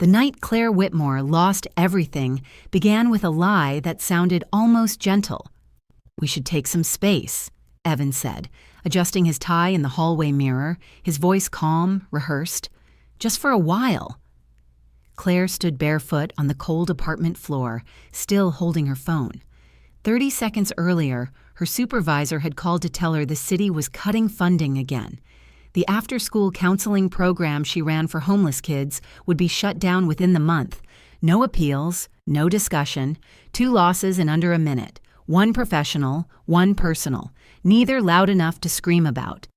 The night Claire Whitmore lost everything began with a lie that sounded almost gentle. "We should take some space," Evan said, adjusting his tie in the hallway mirror, his voice calm, rehearsed. "Just for a while." Claire stood barefoot on the cold apartment floor, still holding her phone. 30 seconds earlier, her supervisor had called to tell her the city was cutting funding again. The after-school counseling program she ran for homeless kids would be shut down within the month. No appeals, no discussion, 2 losses in under a minute. 1 professional, 1 personal, neither loud enough to scream about.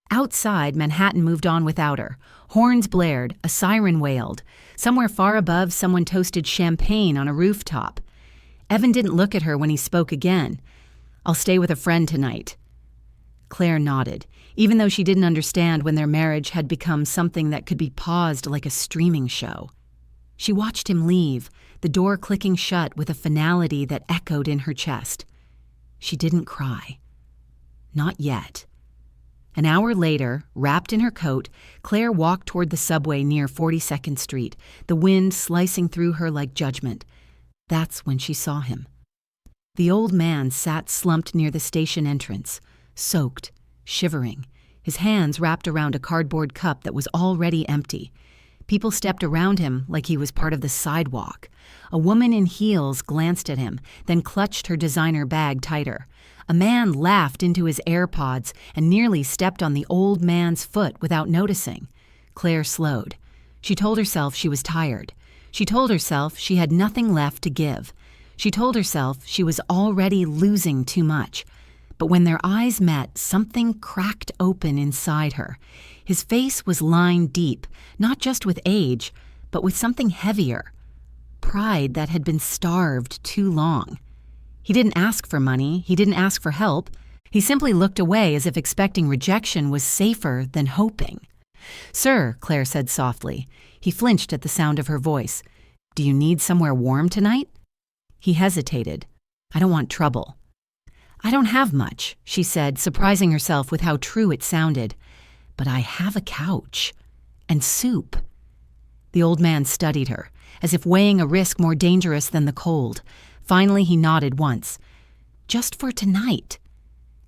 Outside, Manhattan moved on without her. Horns blared, a siren wailed. Somewhere far above, someone toasted champagne on a rooftop. Evan didn't look at her when he spoke again. "I'll stay with a friend tonight." Claire nodded, even though she didn't understand when their marriage had become something that could be paused like a streaming show. She watched him leave, the door clicking shut with a finality that echoed in her chest. She didn't cry. Not yet. An hour later, wrapped in her coat, Claire walked toward the subway near 42nd Street, the wind slicing through her like judgment. That's when she saw him. The old man sat slumped near the station entrance, soaked, shivering, his hands wrapped around a cardboard cup that was already empty. People stepped around him like he was part of the sidewalk. A woman in heels glanced at him, then clutched her designer bag tighter. A man laughed into his AirPods and nearly stepped on the old man's foot without noticing. Claire slowed. She told herself she was tired. She told herself she had nothing left to give. She told herself she was already losing too much. But when their eyes met, something cracked open inside her. His face was lined deep, not just with age, but with something heavier. Pride that had been starved too long. He didn't ask for money. He didn't ask for help. He simply looked away as if expecting rejection was safer than hoping. "Sir," Claire said softly. He flinched at the sound of her voice. "Do you need somewhere warm tonight?" He hesitated. "I don't want trouble." "I don't have much," she said, surprising herself with how true it sounded. "But I have a couch. And soup." The old man studied her, as if weighing a risk more dangerous than the cold. Finally, he nodded once. "Just for tonight."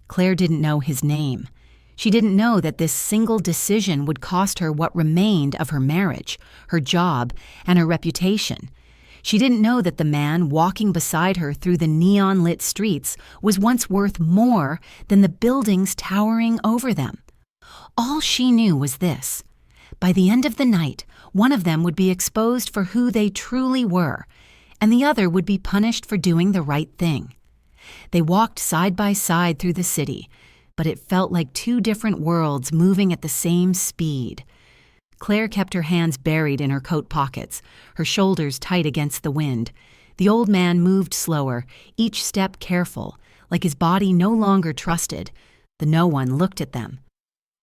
Claire didn't know his name. She didn't know that this single decision would cost her what remained of her marriage, her job, and her reputation. She didn't know that the man walking beside her through the neon-lit streets was once worth more than the buildings towering over them. All she knew was this. By the end of the night, one of them would be exposed for who they truly were, and the other would be punished for doing the right thing. They walked side by side through the city, but it felt like 2 different worlds moving at the same speed. Claire kept her hands buried in her coat pockets, her shoulders tight against the wind. The old man moved slower, each step careful, like his body no longer trusted. The no one looked at them.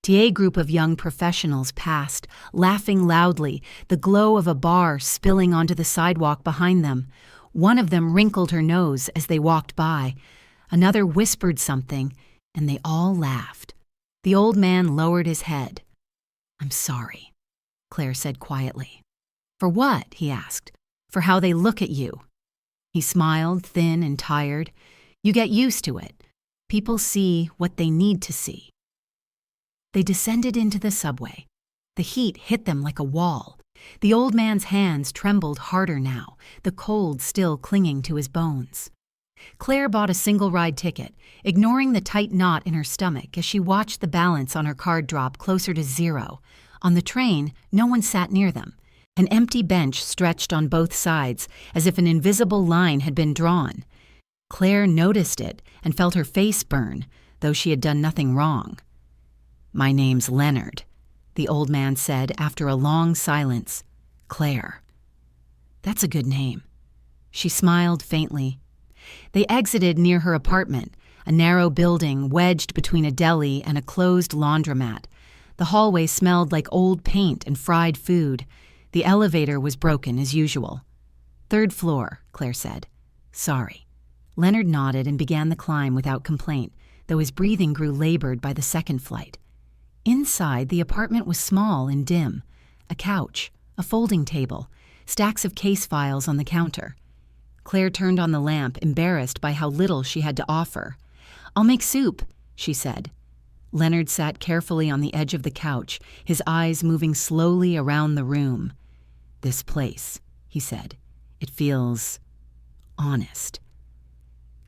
TA group of young professionals passed, laughing loudly, the glow of a bar spilling onto the sidewalk behind them. One of them wrinkled her nose as they walked by. Another whispered something, and they all laughed. The old man lowered his head. "I'm sorry," Claire said quietly. "For what?" he asked. "For how they look at you." He smiled, thin and tired. "You get used to it. People see what they need to see." They descended into the subway. The heat hit them like a wall. The old man's hands trembled harder now, the cold still clinging to his bones. Claire bought a single-ride ticket, ignoring the tight knot in her stomach as she watched the balance on her card drop closer to 0. On the train, no one sat near them. An empty bench stretched on both sides, as if an invisible line had been drawn. Claire noticed it and felt her face burn, though she had done nothing wrong. "My name's Leonard," the old man said after a long silence. "Claire." "That's a good name." She smiled faintly. They exited near her apartment, a narrow building wedged between a deli and a closed laundromat. The hallway smelled like old paint and fried food. The elevator was broken as usual. "3rd floor," Claire said. "Sorry." Leonard nodded and began the climb without complaint, though his breathing grew labored by the 2nd flight. Inside, the apartment was small and dim. A couch, a folding table, stacks of case files on the counter. Claire turned on the lamp, embarrassed by how little she had to offer. "I'll make soup," she said. Leonard sat carefully on the edge of the couch, his eyes moving slowly around the room. "This place," he said. "It feels honest."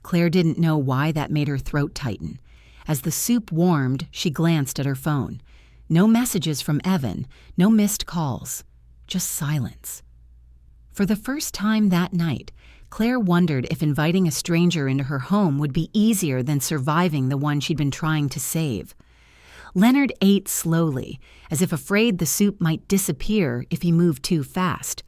Claire didn't know why that made her throat tighten. As the soup warmed, she glanced at her phone. No messages from Evan, no missed calls, just silence. For the first time that night, Claire wondered if inviting a stranger into her home would be easier than surviving the one she'd been trying to save. Leonard ate slowly, as if afraid the soup might disappear if he moved too fast.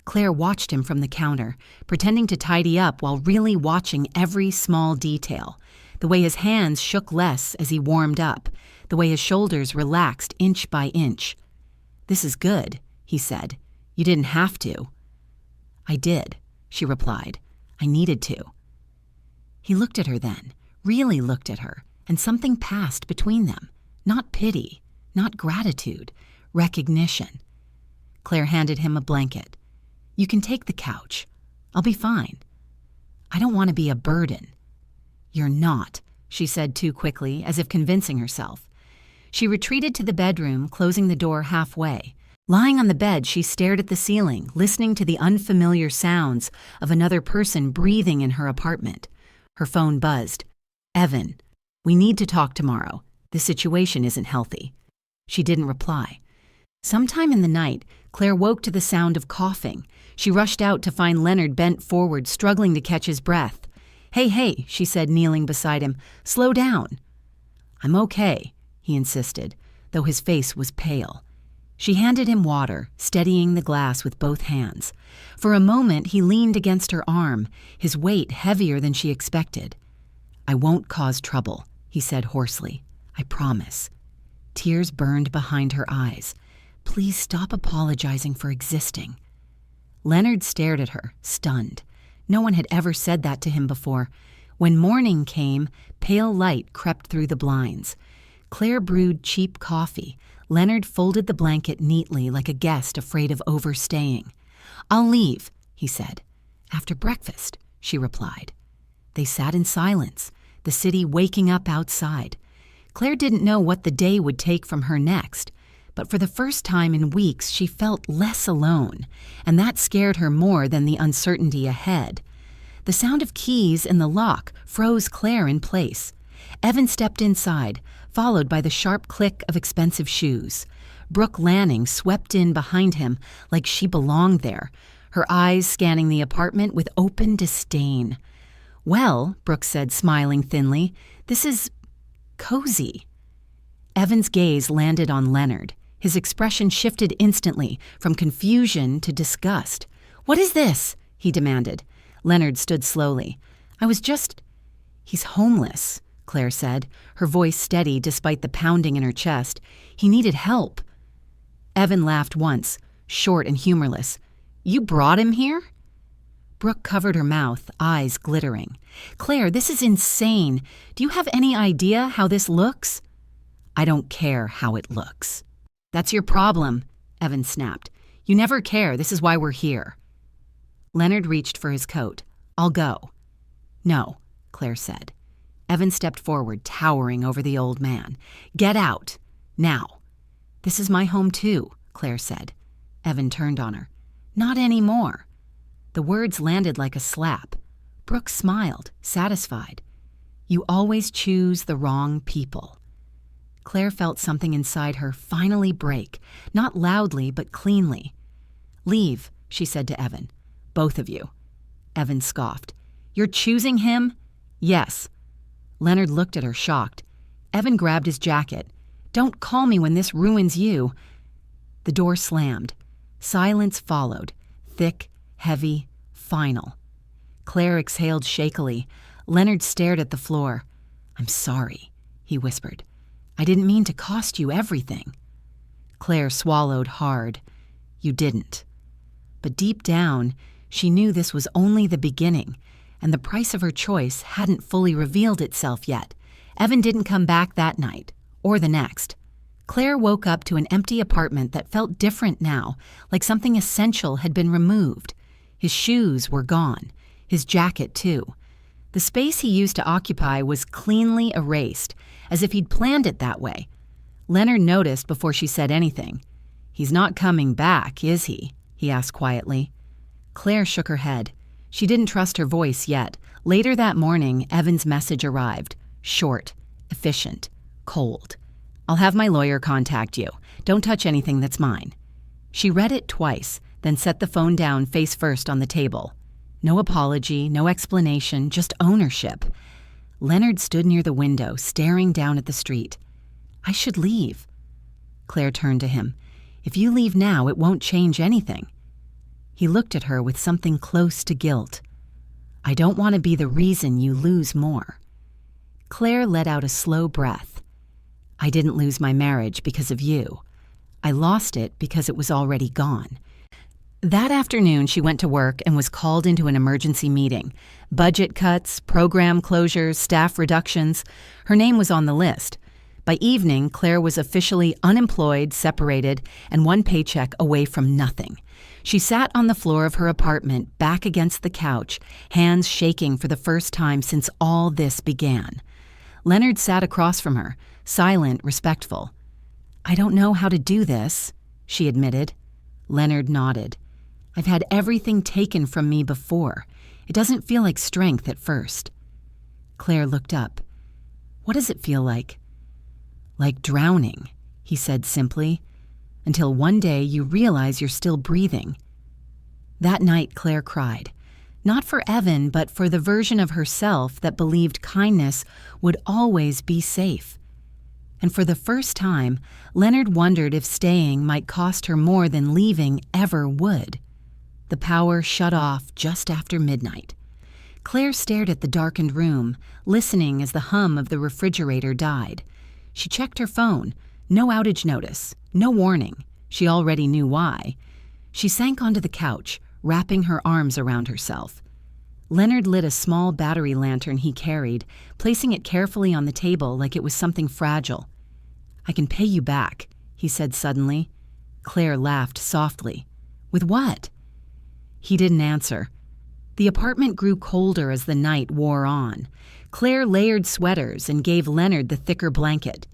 Claire watched him from the counter, pretending to tidy up while really watching every small detail. The way his hands shook less as he warmed up, the way his shoulders relaxed inch by inch. "This is good," he said. "You didn't have to." "I did," she replied. "I needed to." He looked at her then, really looked at her, and something passed between them. Not pity, not gratitude, recognition. Claire handed him a blanket. "You can take the couch. I'll be fine." "I don't want to be a burden." "You're not," she said too quickly, as if convincing herself. She retreated to the bedroom, closing the door halfway. Lying on the bed, she stared at the ceiling, listening to the unfamiliar sounds of another person breathing in her apartment. Her phone buzzed. "Evan, we need to talk tomorrow. The situation isn't healthy." She didn't reply. Sometime in the night, Claire woke to the sound of coughing. She rushed out to find Leonard bent forward, struggling to catch his breath. Hey, she said, kneeling beside him. "Slow down." "I'm okay," he insisted, though his face was pale. She handed him water, steadying the glass with both hands. For a moment, he leaned against her arm, his weight heavier than she expected. "I won't cause trouble," he said hoarsely. "I promise." Tears burned behind her eyes. "Please stop apologizing for existing." Leonard stared at her, stunned. No one had ever said that to him before. When morning came, pale light crept through the blinds. Claire brewed cheap coffee. Leonard folded the blanket neatly like a guest afraid of overstaying. "I'll leave," he said. "After breakfast," she replied. They sat in silence, the city waking up outside. Claire didn't know what the day would take from her next, but for the first time in weeks she felt less alone, and that scared her more than the uncertainty ahead. The sound of keys in the lock froze Claire in place. Evan stepped inside, followed by the sharp click of expensive shoes. Brooke Lanning swept in behind him like she belonged there, her eyes scanning the apartment with open disdain. "Well," Brooke said, smiling thinly, "this is cozy." Evan's gaze landed on Leonard. His expression shifted instantly, from confusion to disgust. "What is this?" he demanded. Leonard stood slowly. "He's homeless," Claire said, her voice steady despite the pounding in her chest. "He needed help." Evan laughed once, short and humorless. "You brought him here?" Brooke covered her mouth, eyes glittering. "Claire, this is insane. Do you have any idea how this looks?" "I don't care how it looks." "That's your problem," Evan snapped. "You never care. This is why we're here." Leonard reached for his coat. "I'll go." "No," Claire said. Evan stepped forward, towering over the old man. "Get out. Now." "This is my home too," Claire said. Evan turned on her. "Not anymore." The words landed like a slap. Brooke smiled, satisfied. "You always choose the wrong people." Claire felt something inside her finally break, not loudly but cleanly. "Leave," she said to Evan. "Both of you." Evan scoffed. "You're choosing him?" "Yes." Leonard looked at her, shocked. Evan grabbed his jacket. "Don't call me when this ruins you." The door slammed. Silence followed, thick, heavy, final. Claire exhaled shakily. Leonard stared at the floor. "I'm sorry," he whispered. "I didn't mean to cost you everything." Claire swallowed hard. "You didn't." But deep down, she knew this was only the beginning, and the price of her choice hadn't fully revealed itself yet. Evan didn't come back that night, or the next. Claire woke up to an empty apartment that felt different now, like something essential had been removed. His shoes were gone, his jacket too. The space he used to occupy was cleanly erased, as if he'd planned it that way. Leonard noticed before she said anything. "He's not coming back, is he?" he asked quietly. Claire shook her head. She didn't trust her voice yet. Later that morning, Evan's message arrived. Short, efficient, cold. "I'll have my lawyer contact you. Don't touch anything that's mine." She read it twice, then set the phone down face first on the table. No apology, no explanation, just ownership. Leonard stood near the window, staring down at the street. "I should leave." Claire turned to him. "If you leave now, it won't change anything." He looked at her with something close to guilt. "I don't want to be the reason you lose more." Claire let out a slow breath. "I didn't lose my marriage because of you. I lost it because it was already gone." That afternoon, she went to work and was called into an emergency meeting. Budget cuts, program closures, staff reductions. Her name was on the list. By evening, Claire was officially unemployed, separated, and one paycheck away from nothing. She sat on the floor of her apartment, back against the couch, hands shaking for the first time since all this began. Leonard sat across from her, silent, respectful. "I don't know how to do this," she admitted. Leonard nodded. "I've had everything taken from me before. It doesn't feel like strength at first." Claire looked up. "What does it feel like?" "Like drowning," he said simply, "until one day you realize you're still breathing." That night, Claire cried. Not for Evan, but for the version of herself that believed kindness would always be safe. And for the first time, Leonard wondered if staying might cost her more than leaving ever would. The power shut off just after midnight. Claire stared at the darkened room, listening as the hum of the refrigerator died. She checked her phone. No outage notice, no warning. She already knew why. She sank onto the couch, wrapping her arms around herself. Leonard lit a small battery lantern he carried, placing it carefully on the table like it was something fragile. "I can pay you back," he said suddenly. Claire laughed softly. "With what?" He didn't answer. The apartment grew colder as the night wore on. Claire layered sweaters and gave Leonard the thicker blanket.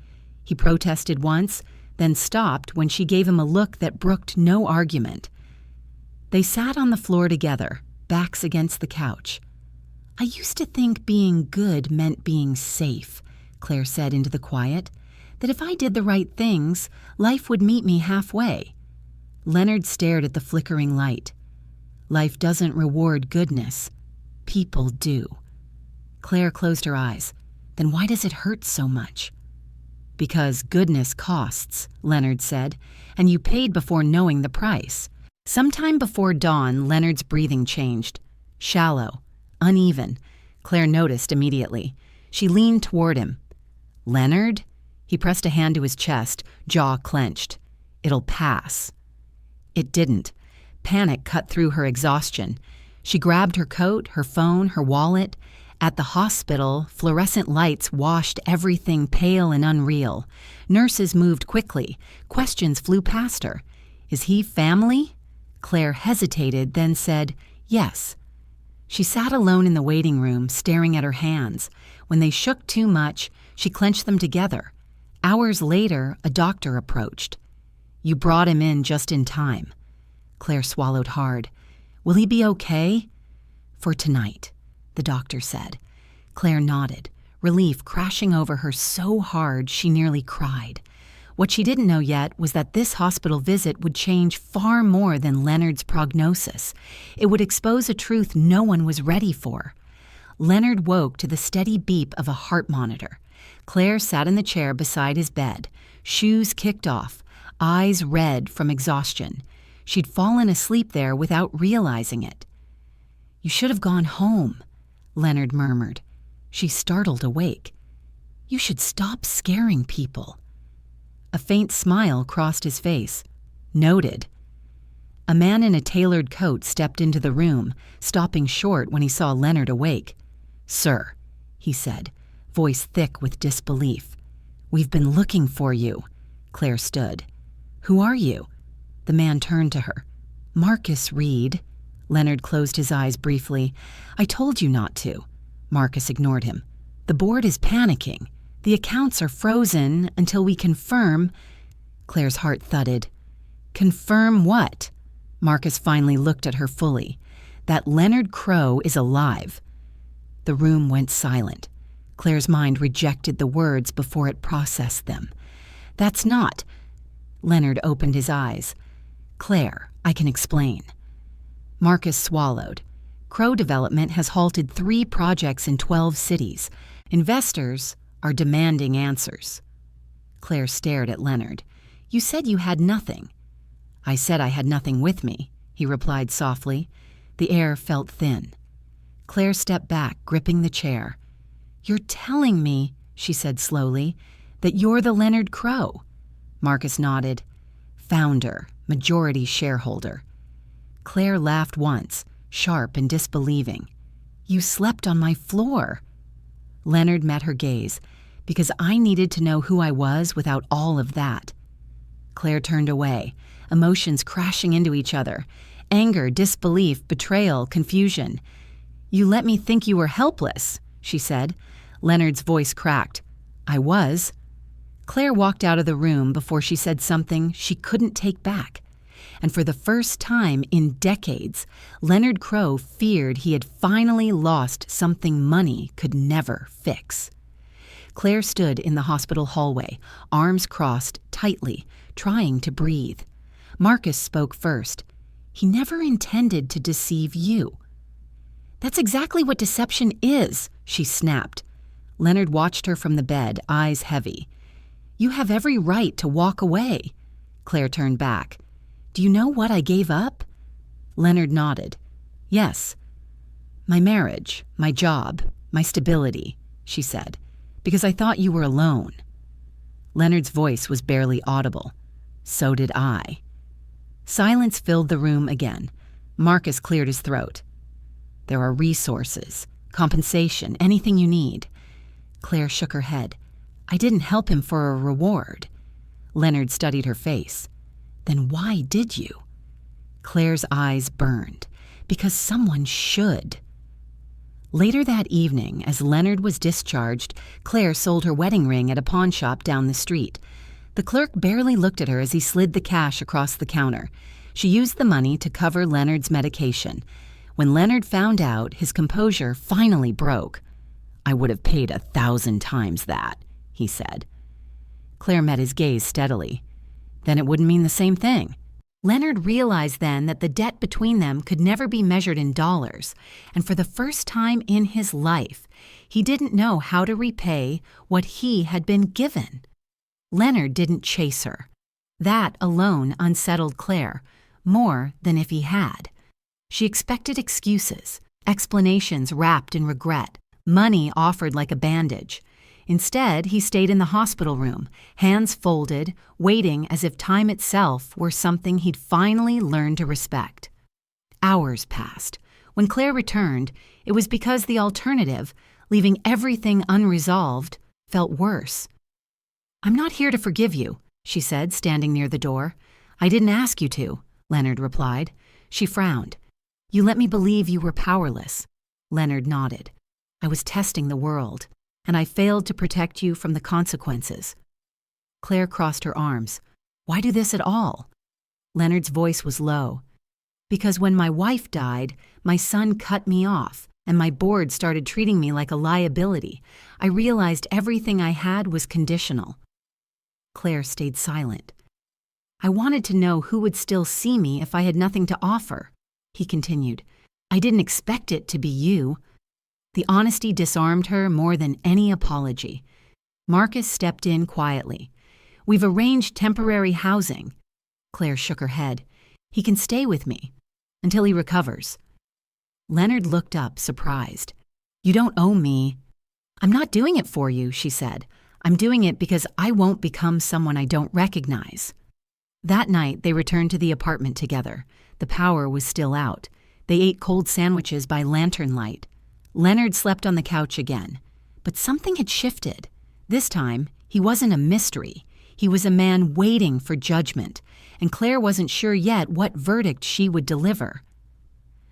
He protested once, then stopped when she gave him a look that brooked no argument. They sat on the floor together, backs against the couch. "I used to think being good meant being safe," Claire said into the quiet, "that if I did the right things, life would meet me halfway." Leonard stared at the flickering light. "Life doesn't reward goodness. People do." Claire closed her eyes. "Then why does it hurt so much?" "Because goodness costs," Leonard said, "and you paid before knowing the price." Sometime before dawn, Leonard's breathing changed. Shallow, uneven. Claire noticed immediately. She leaned toward him. "Leonard?" He pressed a hand to his chest, jaw clenched. "It'll pass." It didn't. Panic cut through her exhaustion. She grabbed her coat, her phone, her wallet. At the hospital, fluorescent lights washed everything pale and unreal. Nurses moved quickly. Questions flew past her. "Is he family?" Claire hesitated, then said, "Yes." She sat alone in the waiting room, staring at her hands. When they shook too much, she clenched them together. Hours later, a doctor approached. "You brought him in just in time." Claire swallowed hard. "Will he be okay?" "For tonight," the doctor said. Claire nodded, relief crashing over her so hard she nearly cried. What she didn't know yet was that this hospital visit would change far more than Leonard's prognosis. It would expose a truth no one was ready for. Leonard woke to the steady beep of a heart monitor. Claire sat in the chair beside his bed, shoes kicked off, eyes red from exhaustion. She'd fallen asleep there without realizing it. "You should have gone home," Leonard murmured. She startled awake. "You should stop scaring people." A faint smile crossed his face. "Noted." A man in a tailored coat stepped into the room, stopping short when he saw Leonard awake. "Sir," he said, voice thick with disbelief. "We've been looking for you." Claire stood. "Who are you?" The man turned to her. "Marcus Reed." Leonard closed his eyes briefly. "I told you not to." Marcus ignored him. "The board is panicking. The accounts are frozen until we confirm." Claire's heart thudded. "Confirm what?" Marcus finally looked at her fully. "That Leonard Crowe is alive." The room went silent. Claire's mind rejected the words before it processed them. "That's not—" Leonard opened his eyes. "Claire, I can explain." Marcus swallowed. Crowe Development has halted 3 projects in 12 cities. Investors are demanding answers. Claire stared at Leonard. "You said you had nothing." "I said I had nothing with me," he replied softly. The air felt thin. Claire stepped back, gripping the chair. "You're telling me," she said slowly, "that you're the Leonard Crowe?" Marcus nodded. "Founder, majority shareholder." Claire laughed once, sharp and disbelieving. "You slept on my floor." Leonard met her gaze. "Because I needed to know who I was without all of that." Claire turned away, emotions crashing into each other. Anger, disbelief, betrayal, confusion. "You let me think you were helpless," she said. Leonard's voice cracked. "I was." Claire walked out of the room before she said something she couldn't take back. And for the first time in decades, Leonard Crowe feared he had finally lost something money could never fix. Claire stood in the hospital hallway, arms crossed tightly, trying to breathe. Marcus spoke first. "He never intended to deceive you." "That's exactly what deception is," she snapped. Leonard watched her from the bed, eyes heavy. "You have every right to walk away." Claire turned back. "Do you know what I gave up?" Leonard nodded. "Yes." "My marriage, my job, my stability," she said, "because I thought you were alone." Leonard's voice was barely audible. "So did I." Silence filled the room again. Marcus cleared his throat. "There are resources, compensation, anything you need." Claire shook her head. "I didn't help him for a reward." Leonard studied her face. "Then why did you?" Claire's eyes burned. "Because someone should." Later that evening, as Leonard was discharged, Claire sold her wedding ring at a pawn shop down the street. The clerk barely looked at her as he slid the cash across the counter. She used the money to cover Leonard's medication. When Leonard found out, his composure finally broke. "I would have paid 1,000 times that," he said. Claire met his gaze steadily. "Then it wouldn't mean the same thing." Leonard realized then that the debt between them could never be measured in dollars, and for the first time in his life, he didn't know how to repay what he had been given. Leonard didn't chase her. That alone unsettled Claire, more than if he had. She expected excuses, explanations wrapped in regret, money offered like a bandage. Instead, he stayed in the hospital room, hands folded, waiting as if time itself were something he'd finally learned to respect. Hours passed. When Claire returned, it was because the alternative, leaving everything unresolved, felt worse. "I'm not here to forgive you," she said, standing near the door. "I didn't ask you to," Leonard replied. She frowned. "You let me believe you were powerless." Leonard nodded. "I was testing the world, and I failed to protect you from the consequences." Claire crossed her arms. "Why do this at all?" Leonard's voice was low. "Because when my wife died, my son cut me off, and my board started treating me like a liability. I realized everything I had was conditional." Claire stayed silent. "I wanted to know who would still see me if I had nothing to offer," he continued. "I didn't expect it to be you." The honesty disarmed her more than any apology. Marcus stepped in quietly. "We've arranged temporary housing." Claire shook her head. "He can stay with me until he recovers." Leonard looked up, surprised. "You don't owe me." "I'm not doing it for you," she said. "I'm doing it because I won't become someone I don't recognize." That night, they returned to the apartment together. The power was still out. They ate cold sandwiches by lantern light. Leonard slept on the couch again. But something had shifted. This time, he wasn't a mystery. He was a man waiting for judgment, and Claire wasn't sure yet what verdict she would deliver.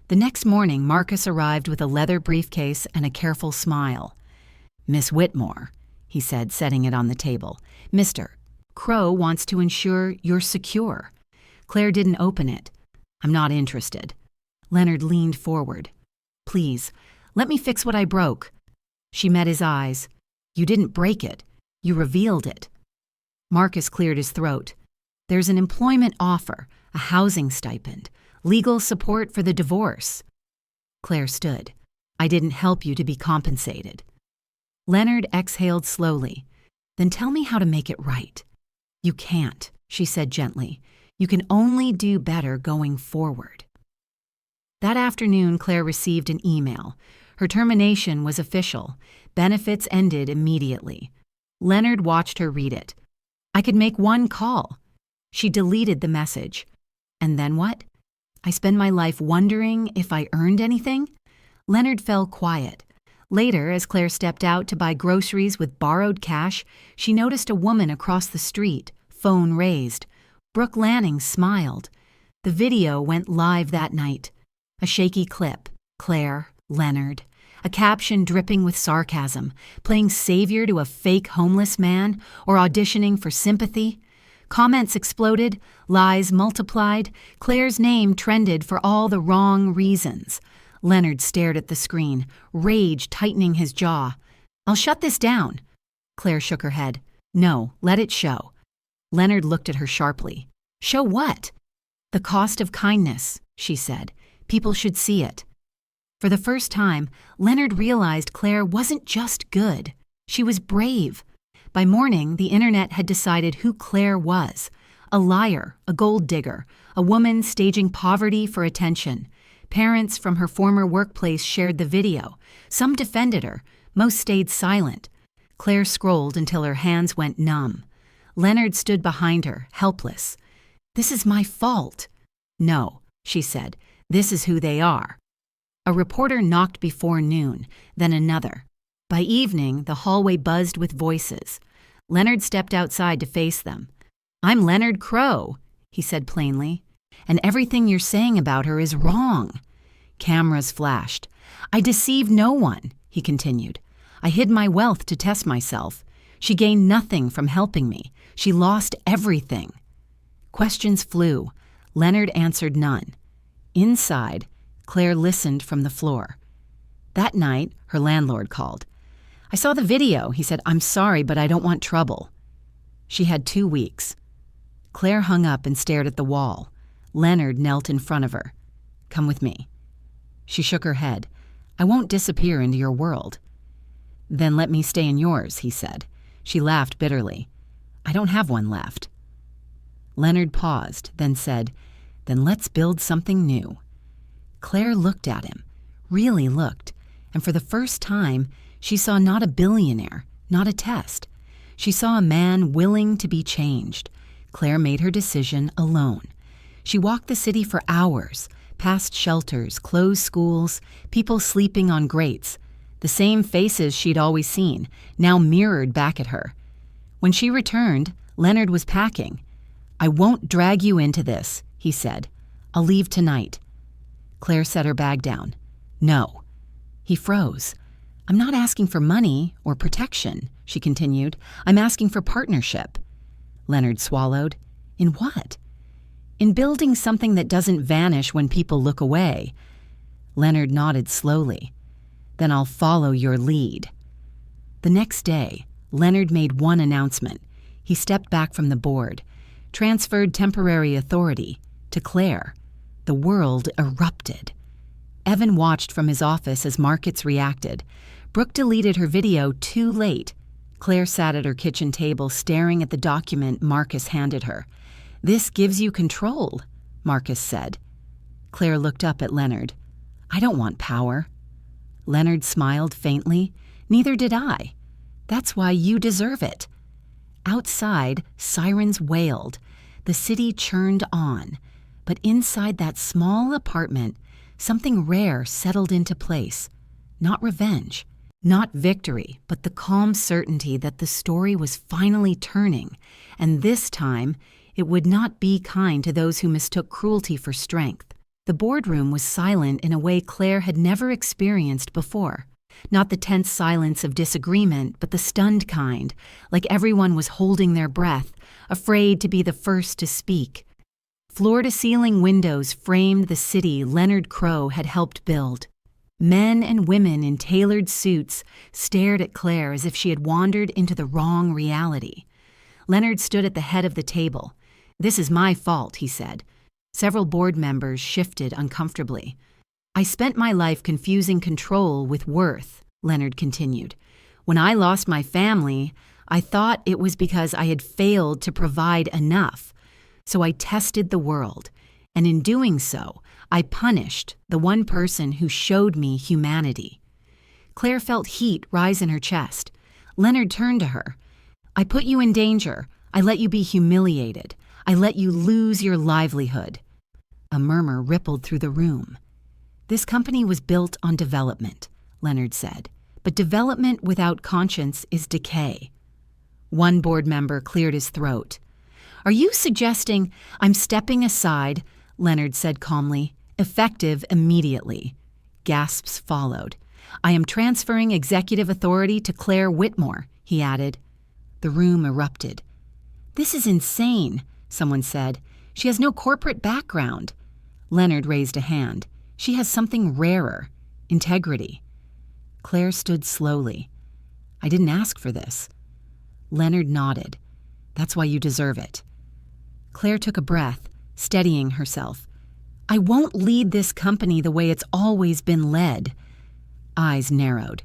The next morning, Marcus arrived with a leather briefcase and a careful smile. "Miss Whitmore," he said, setting it on the table. "Mr. Crow wants to ensure you're secure." Claire didn't open it. "I'm not interested." Leonard leaned forward. "Please, let me fix what I broke." She met his eyes. "You didn't break it. You revealed it." Marcus cleared his throat. "There's an employment offer, a housing stipend, legal support for the divorce." Claire stood. "I didn't help you to be compensated." Leonard exhaled slowly. "Then tell me how to make it right." "You can't," she said gently. "You can only do better going forward." That afternoon, Claire received an email. Her termination was official. Benefits ended immediately. Leonard watched her read it. "I could make one call." She deleted the message. "And then what? I spend my life wondering if I earned anything?" Leonard fell quiet. Later, as Claire stepped out to buy groceries with borrowed cash, she noticed a woman across the street, phone raised. Brooke Lanning smiled. The video went live that night. A shaky clip, Claire, Leonard, a caption dripping with sarcasm, playing savior to a fake homeless man or auditioning for sympathy. Comments exploded, lies multiplied, Claire's name trended for all the wrong reasons. Leonard stared at the screen, rage tightening his jaw. "I'll shut this down." Claire shook her head. "No, let it show." Leonard looked at her sharply. "Show what?" "The cost of kindness," she said. "People should see it." For the first time, Leonard realized Claire wasn't just good. She was brave. By morning, the internet had decided who Claire was. A liar, a gold digger, a woman staging poverty for attention. Parents from her former workplace shared the video. Some defended her. Most stayed silent. Claire scrolled until her hands went numb. Leonard stood behind her, helpless. "This is my fault." "No," she said. "This is who they are." A reporter knocked before noon, then another. By evening, the hallway buzzed with voices. Leonard stepped outside to face them. "I'm Leonard Crow," he said plainly, "and everything you're saying about her is wrong." Cameras flashed. "I deceived no one," he continued. "I hid my wealth to test myself. She gained nothing from helping me. She lost everything." Questions flew. Leonard answered none. Inside, Claire listened from the floor. That night, her landlord called. "I saw the video," he said. "I'm sorry, but I don't want trouble." She had 2 weeks. Claire hung up and stared at the wall. Leonard knelt in front of her. "Come with me." She shook her head. "I won't disappear into your world." "Then let me stay in yours," he said. She laughed bitterly. "I don't have one left." Leonard paused, then said, "Then let's build something new." Claire looked at him, really looked, and for the first time, she saw not a billionaire, not a test. She saw a man willing to be changed. Claire made her decision alone. She walked the city for hours, past shelters, closed schools, people sleeping on grates. The same faces she'd always seen, now mirrored back at her. When she returned, Leonard was packing. "I won't drag you into this," he said. "I'll leave tonight." Claire set her bag down. "No." He froze. "I'm not asking for money or protection," she continued. "I'm asking for partnership." Leonard swallowed. "In what?" "In building something that doesn't vanish when people look away." Leonard nodded slowly. "Then I'll follow your lead." The next day, Leonard made one announcement. He stepped back from the board, transferred temporary authority to Claire. The world erupted. Evan watched from his office as markets reacted. Brooke deleted her video too late. Claire sat at her kitchen table staring at the document Marcus handed her. "This gives you control," Marcus said. Claire looked up at Leonard. "I don't want power." Leonard smiled faintly. "Neither did I. That's why you deserve it." Outside, sirens wailed. The city churned on. But inside that small apartment, something rare settled into place. Not revenge, Not victory, but the calm certainty that the story was finally turning, and this time it would not be kind to those who mistook cruelty for strength. The boardroom was silent in a way Claire had never experienced before. Not the tense silence of disagreement, but the stunned kind, like everyone was holding their breath, afraid to be the first to speak. Floor-to-ceiling windows framed the city Leonard Crowe had helped build. Men and women in tailored suits stared at Claire as if she had wandered into the wrong reality. Leonard stood at the head of the table. "This is my fault," he said. Several board members shifted uncomfortably. "I spent my life confusing control with worth," Leonard continued. "When I lost my family, I thought it was because I had failed to provide enough. So I tested the world, and in doing so, I punished the one person who showed me humanity." Claire felt heat rise in her chest. Leonard turned to her. "I put you in danger. I let you be humiliated. I let you lose your livelihood." A murmur rippled through the room. "This company was built on development," Leonard said. "But development without conscience is decay." One board member cleared his throat. "Are you suggesting I'm stepping aside?" Leonard said calmly. "Effective immediately." Gasps followed. "I am transferring executive authority to Claire Whitmore," he added. The room erupted. "This is insane," someone said. "She has no corporate background." Leonard raised a hand. "She has something rarer, integrity." Claire stood slowly. "I didn't ask for this." Leonard nodded. "That's why you deserve it." Claire took a breath, steadying herself. "I won't lead this company the way it's always been led." Eyes narrowed.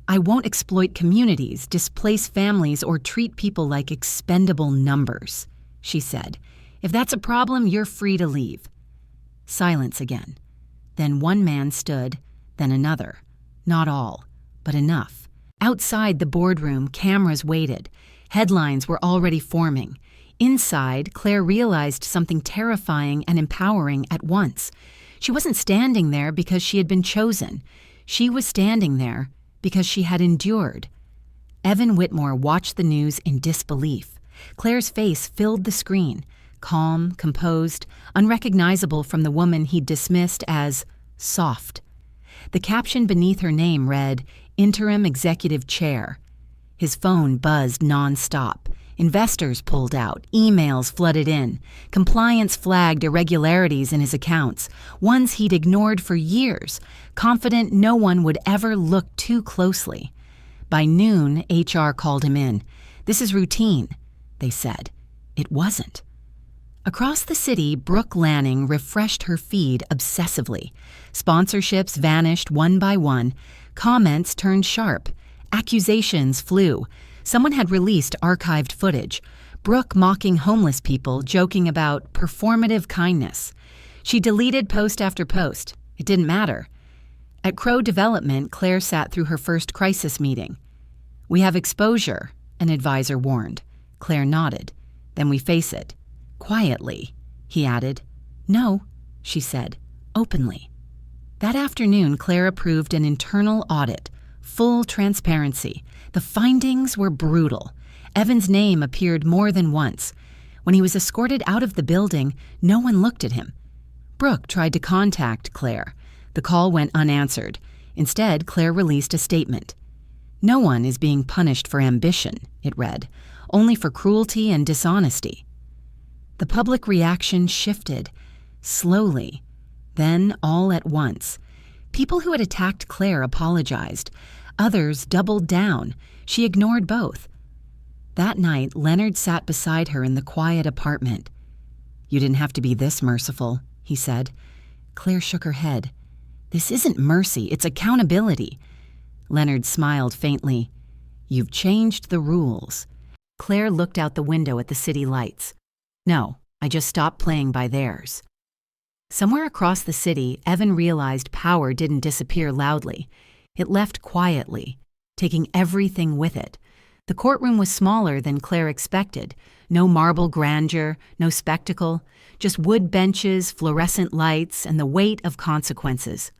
"I won't exploit communities, displace families, or treat people like expendable numbers," she said. "If that's a problem, you're free to leave." Silence again. Then one man stood, then another. Not all, but enough. Outside the boardroom, cameras waited. Headlines were already forming. Inside, Claire realized something terrifying and empowering at once. She wasn't standing there because she had been chosen. She was standing there because she had endured. Evan Whitmore watched the news in disbelief. Claire's face filled the screen, calm, composed, unrecognizable from the woman he'd dismissed as soft. The caption beneath her name read, "Interim Executive Chair." His phone buzzed nonstop. Investors pulled out, emails flooded in. Compliance flagged irregularities in his accounts, ones he'd ignored for years, confident no one would ever look too closely. By noon, HR called him in. "This is routine," they said. It wasn't. Across the city, Brooke Lanning refreshed her feed obsessively. Sponsorships vanished one by one. Comments turned sharp. Accusations flew. Someone had released archived footage. Brooke mocking homeless people, joking about performative kindness. She deleted post after post. It didn't matter. At Crowe Development, Claire sat through her first crisis meeting. "We have exposure," an advisor warned. Claire nodded. "Then we face it." "Quietly," he added. "No," she said, openly. That afternoon, Claire approved an internal audit. Full transparency. The findings were brutal. Evan's name appeared more than once. When he was escorted out of the building, no one looked at him. Brooke tried to contact Claire. The call went unanswered. Instead, Claire released a statement. "No one is being punished for ambition," it read, "only for cruelty and dishonesty." The public reaction shifted, slowly, then all at once. People who had attacked Claire apologized. Others doubled down. She ignored both. That night, Leonard sat beside her in the quiet apartment. "You didn't have to be this merciful," he said. Claire shook her head. "This isn't mercy, it's accountability." Leonard smiled faintly. "You've changed the rules." Claire looked out the window at the city lights. "No, I just stopped playing by theirs." Somewhere across the city, Evan realized power didn't disappear loudly. It left quietly, taking everything with it. The courtroom was smaller than Claire expected. No marble grandeur, no spectacle, just wood benches, fluorescent lights, and the weight of consequences.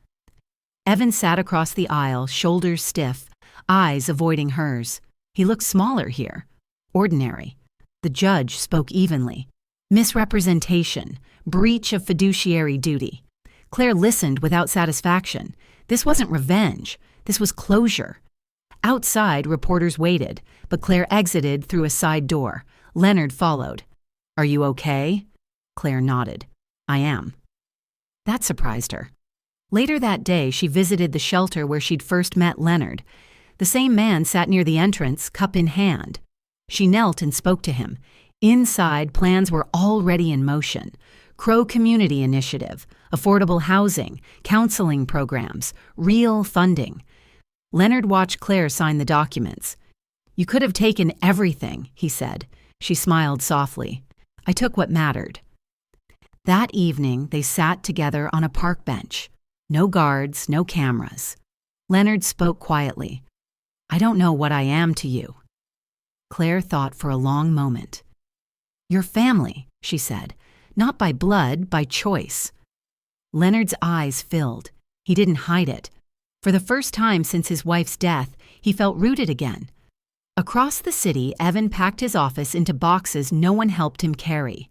Evan sat across the aisle, shoulders stiff, eyes avoiding hers. He looked smaller here. Ordinary. The judge spoke evenly. Misrepresentation. Breach of fiduciary duty. Claire listened without satisfaction. This wasn't revenge. This was closure. Outside, reporters waited, but Claire exited through a side door. Leonard followed. "Are you okay?" Claire nodded. "I am." That surprised her. Later that day, she visited the shelter where she'd first met Leonard. The same man sat near the entrance, cup in hand. She knelt and spoke to him. Inside, plans were already in motion. Crow Community Initiative, affordable housing, counseling programs, real funding. Leonard watched Claire sign the documents. "You could have taken everything," he said. She smiled softly. "I took what mattered." That evening, they sat together on a park bench. No guards, no cameras. Leonard spoke quietly. "I don't know what I am to you." Claire thought for a long moment. "Your family," she said. "Not by blood, by choice." Leonard's eyes filled. He didn't hide it. For the first time since his wife's death, he felt rooted again. Across the city, Evan packed his office into boxes no one helped him carry.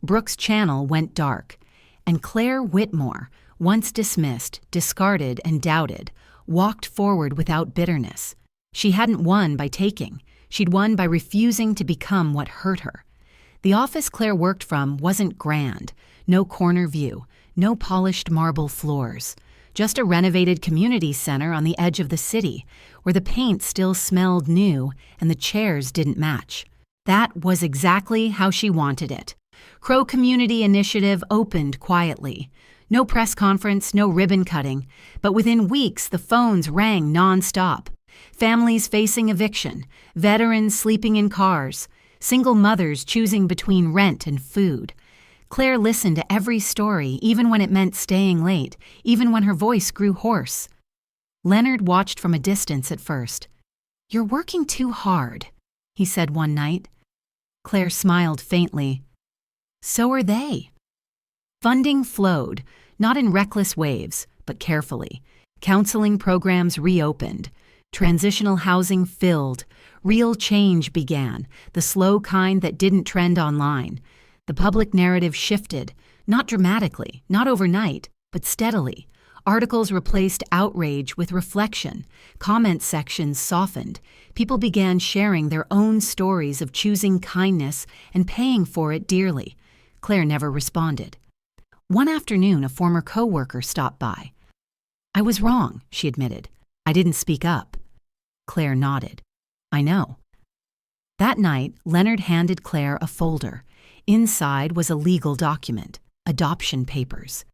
Brooks Channel went dark, and Claire Whitmore, once dismissed, discarded, and doubted, walked forward without bitterness. She hadn't won by taking. She'd won by refusing to become what hurt her. The office Claire worked from wasn't grand. No corner view, no polished marble floors. Just a renovated community center on the edge of the city, where the paint still smelled new and the chairs didn't match. That was exactly how she wanted it. Crow Community Initiative opened quietly. No press conference, no ribbon cutting, but within weeks the phones rang nonstop. Families facing eviction, veterans sleeping in cars, single mothers choosing between rent and food. Claire listened to every story, even when it meant staying late, even when her voice grew hoarse. Leonard watched from a distance at first. "You're working too hard," he said one night. Claire smiled faintly. "So are they." Funding flowed, not in reckless waves, but carefully. Counseling programs reopened. Transitional housing filled. Real change began, the slow kind that didn't trend online. The public narrative shifted, not dramatically, not overnight, but steadily. Articles replaced outrage with reflection. Comment sections softened. People began sharing their own stories of choosing kindness and paying for it dearly. Claire never responded. One afternoon, a former co-worker stopped by. "I was wrong," she admitted. "I didn't speak up." Claire nodded. "I know." That night, Leonard handed Claire a folder. Inside was a legal document, adoption papers.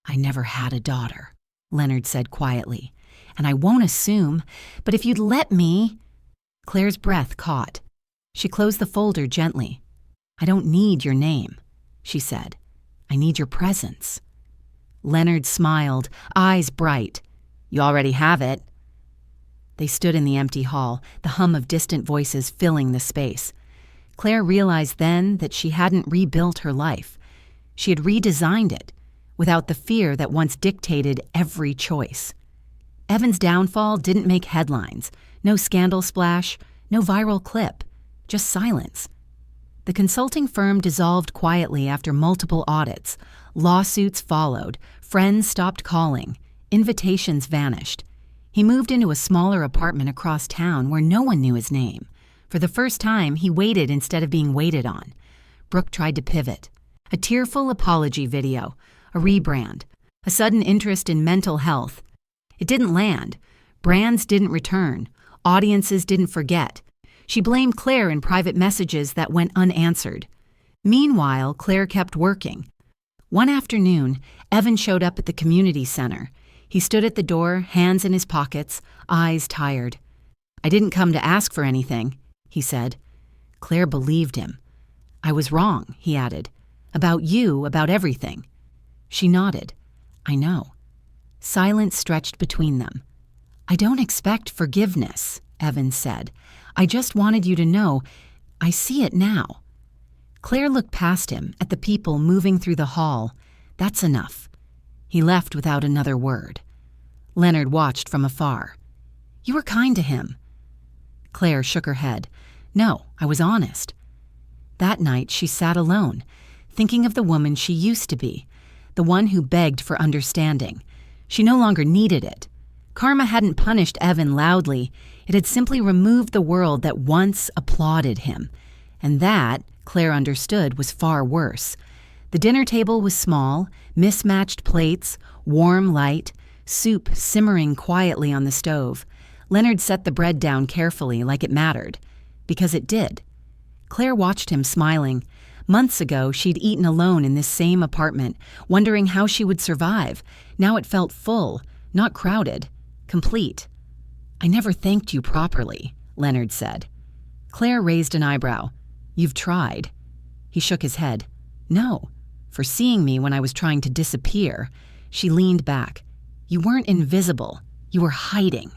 "I never had a daughter," Leonard said quietly. "And I won't assume, but if you'd let me—" Claire's breath caught. She closed the folder gently. "I don't need your name," she said. "I need your presence." Leonard smiled, eyes bright. "You already have it." They stood in the empty hall, the hum of distant voices filling the space. Claire realized then that she hadn't rebuilt her life. She had redesigned it, without the fear that once dictated every choice. Evan's downfall didn't make headlines. No scandal splash, no viral clip, just silence. The consulting firm dissolved quietly after multiple audits. Lawsuits followed. Friends stopped calling. Invitations vanished. He moved into a smaller apartment across town where no one knew his name. For the first time, he waited instead of being waited on. Brooke tried to pivot. A tearful apology video, a rebrand, a sudden interest in mental health. It didn't land. Brands didn't return. Audiences didn't forget. She blamed Claire in private messages that went unanswered. Meanwhile, Claire kept working. One afternoon, Evan showed up at the community center. He stood at the door, hands in his pockets, eyes tired. "I didn't come to ask for anything," he said. Claire believed him. "I was wrong," he added. "About you, about everything." She nodded. "I know." Silence stretched between them. "I don't expect forgiveness," Evan said. "I just wanted you to know, I see it now." Claire looked past him at the people moving through the hall. That's enough. He left without another word. Leonard watched from afar. You were kind to him." Claire shook her head. "No, I was honest." That night she sat alone, thinking of the woman she used to be, the one who begged for understanding. She no longer needed it. Karma hadn't punished Evan loudly. It had simply removed the world that once applauded him. And that, Claire understood, was far worse. The dinner table was small, mismatched plates, warm light, soup simmering quietly on the stove. Leonard set the bread down carefully, like it mattered. Because it did. Claire watched him smiling. Months ago, she'd eaten alone in this same apartment, wondering how she would survive. Now it felt full, not crowded, complete. "I never thanked you properly," Leonard said. Claire raised an eyebrow. "You've tried." He shook his head. "No, for seeing me when I was trying to disappear." She leaned back. "You weren't invisible. You were hiding."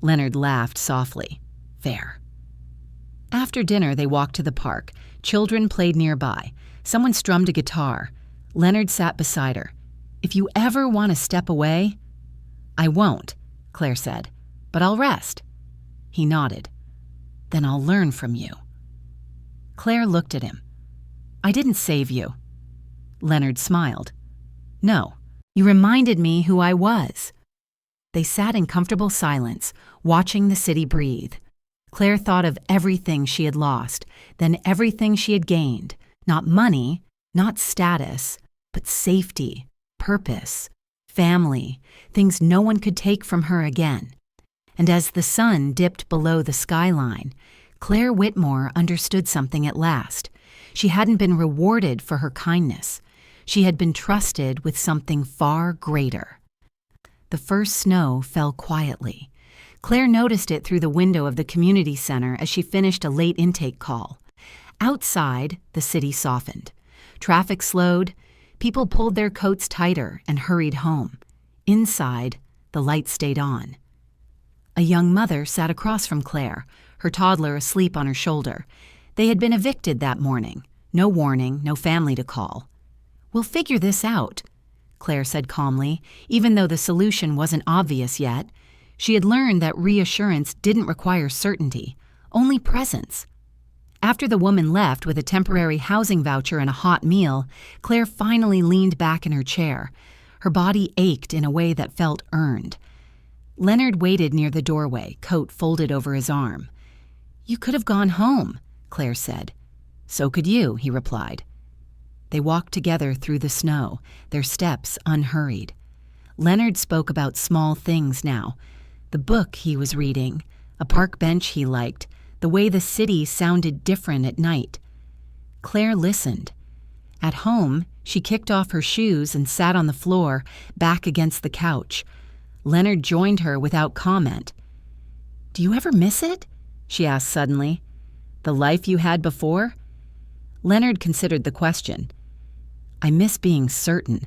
Leonard laughed softly. "Fair." After dinner, they walked to the park. Children played nearby. Someone strummed a guitar. Leonard sat beside her. "If you ever want to step away—" "I won't," Claire said, "but I'll rest." He nodded. "Then I'll learn from you." Claire looked at him. "I didn't save you." Leonard smiled. "No, you reminded me who I was." They sat in comfortable silence, watching the city breathe. Claire thought of everything she had lost, then everything she had gained. Not money, not status, but safety, purpose, family, things no one could take from her again. And as the sun dipped below the skyline, Claire Whitmore understood something at last. She hadn't been rewarded for her kindness. She had been trusted with something far greater. The first snow fell quietly. Claire noticed it through the window of the community center as she finished a late intake call. Outside, the city softened. Traffic slowed. People pulled their coats tighter and hurried home. Inside, the light stayed on. A young mother sat across from Claire, her toddler asleep on her shoulder. They had been evicted that morning. No warning, no family to call. "We'll figure this out," Claire said calmly, even though the solution wasn't obvious yet. She had learned that reassurance didn't require certainty, only presence. After the woman left with a temporary housing voucher and a hot meal, Claire finally leaned back in her chair. Her body ached in a way that felt earned. Leonard waited near the doorway, coat folded over his arm. "You could have gone home," Claire said. "So could you," he replied. They walked together through the snow, their steps unhurried. Leonard spoke about small things now. The book he was reading, a park bench he liked, the way the city sounded different at night. Claire listened. At home, she kicked off her shoes and sat on the floor, back against the couch. Leonard joined her without comment. "Do you ever miss it?" she asked suddenly. "The life you had before?" Leonard considered the question. "I miss being certain,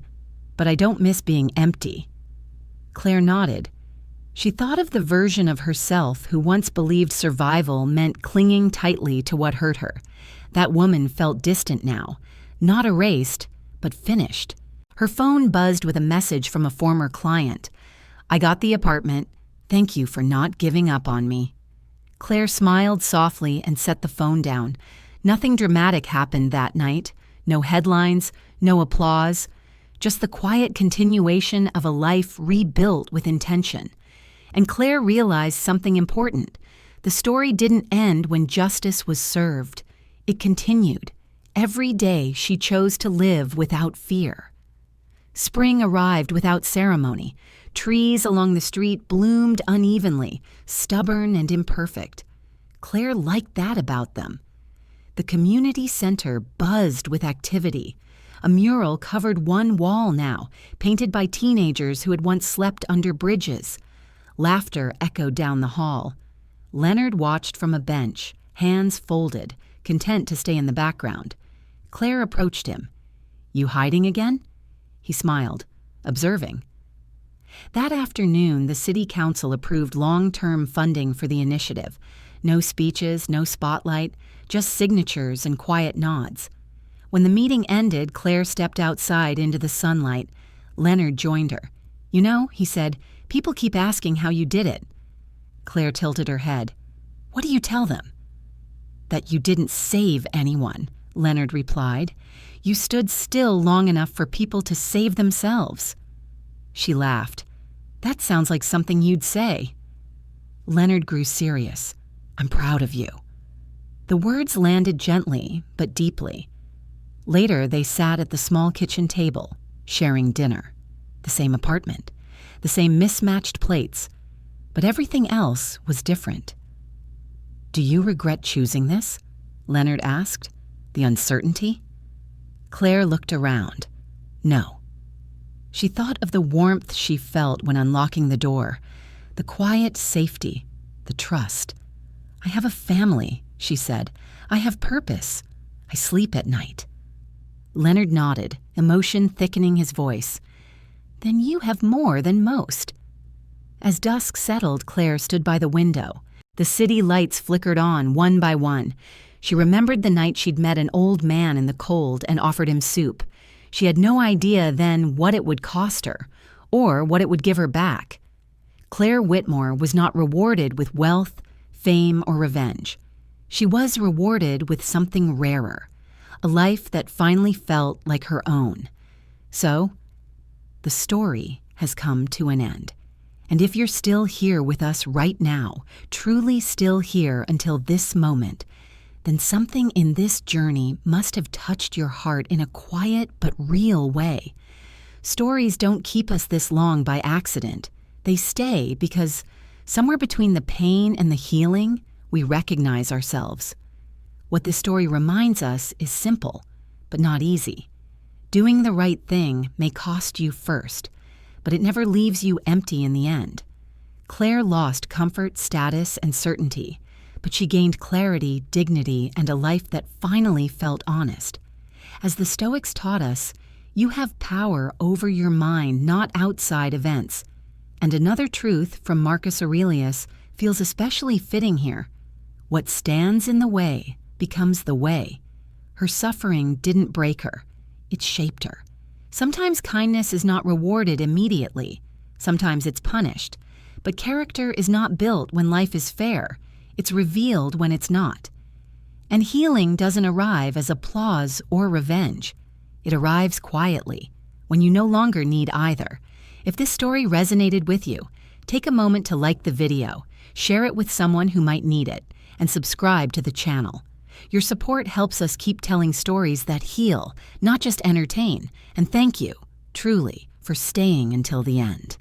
but I don't miss being empty." Claire nodded. She thought of the version of herself who once believed survival meant clinging tightly to what hurt her. That woman felt distant now, not erased, but finished. Her phone buzzed with a message from a former client. "I got the apartment. Thank you for not giving up on me." Claire smiled softly and set the phone down. Nothing dramatic happened that night. No headlines, no applause. Just the quiet continuation of a life rebuilt with intention. And Claire realized something important. The story didn't end when justice was served. It continued. Every day she chose to live without fear. Spring arrived without ceremony. Trees along the street bloomed unevenly, stubborn and imperfect. Claire liked that about them. The community center buzzed with activity. A mural covered one wall now, painted by teenagers who had once slept under bridges. Laughter echoed down the hall. Leonard watched from a bench, hands folded, content to stay in the background. Claire approached him. "You hiding again?" He smiled, observing. That afternoon, the city council approved long-term funding for the initiative. No speeches, no spotlight, just signatures and quiet nods. When the meeting ended, Claire stepped outside into the sunlight. Leonard joined her. "You know," he said, "people keep asking how you did it." Claire tilted her head. What do you tell them? That you didn't save anyone, Leonard replied. You stood still long enough for people to save themselves. She laughed. That sounds like something you'd say. Leonard grew serious. I'm proud of you. The words landed gently, but deeply. Later, they sat at the small kitchen table, sharing dinner. The same apartment, the same mismatched plates, but everything else was different. Do you regret choosing this? Leonard asked. The uncertainty? Claire looked around. No. She thought of the warmth she felt when unlocking the door, the quiet safety, the trust. I have a family, she said. I have purpose. I sleep at night. Leonard nodded, emotion thickening his voice. Then you have more than most. As dusk settled, Claire stood by the window. The city lights flickered on, one by one. She remembered the night she'd met an old man in the cold and offered him soup. She had no idea then what it would cost her, or what it would give her back. Claire Whitmore was not rewarded with wealth, fame, or revenge. She was rewarded with something rarer, a life that finally felt like her own. So, the story has come to an end. And if you're still here with us right now, truly still here until this moment, then something in this journey must have touched your heart in a quiet but real way. Stories don't keep us this long by accident. They stay because somewhere between the pain and the healing, we recognize ourselves. What this story reminds us is simple, but not easy. Doing the right thing may cost you first, but it never leaves you empty in the end. Claire lost comfort, status, and certainty, but she gained clarity, dignity, and a life that finally felt honest. As the Stoics taught us, you have power over your mind, not outside events. And another truth from Marcus Aurelius feels especially fitting here. What stands in the way becomes the way. Her suffering didn't break her. It shaped her. Sometimes kindness is not rewarded immediately. Sometimes it's punished. But character is not built when life is fair. It's revealed when it's not. And healing doesn't arrive as applause or revenge. It arrives quietly, when you no longer need either. If this story resonated with you, take a moment to like the video, share it with someone who might need it, and subscribe to the channel. Your support helps us keep telling stories that heal, not just entertain. And thank you, truly, for staying until the end.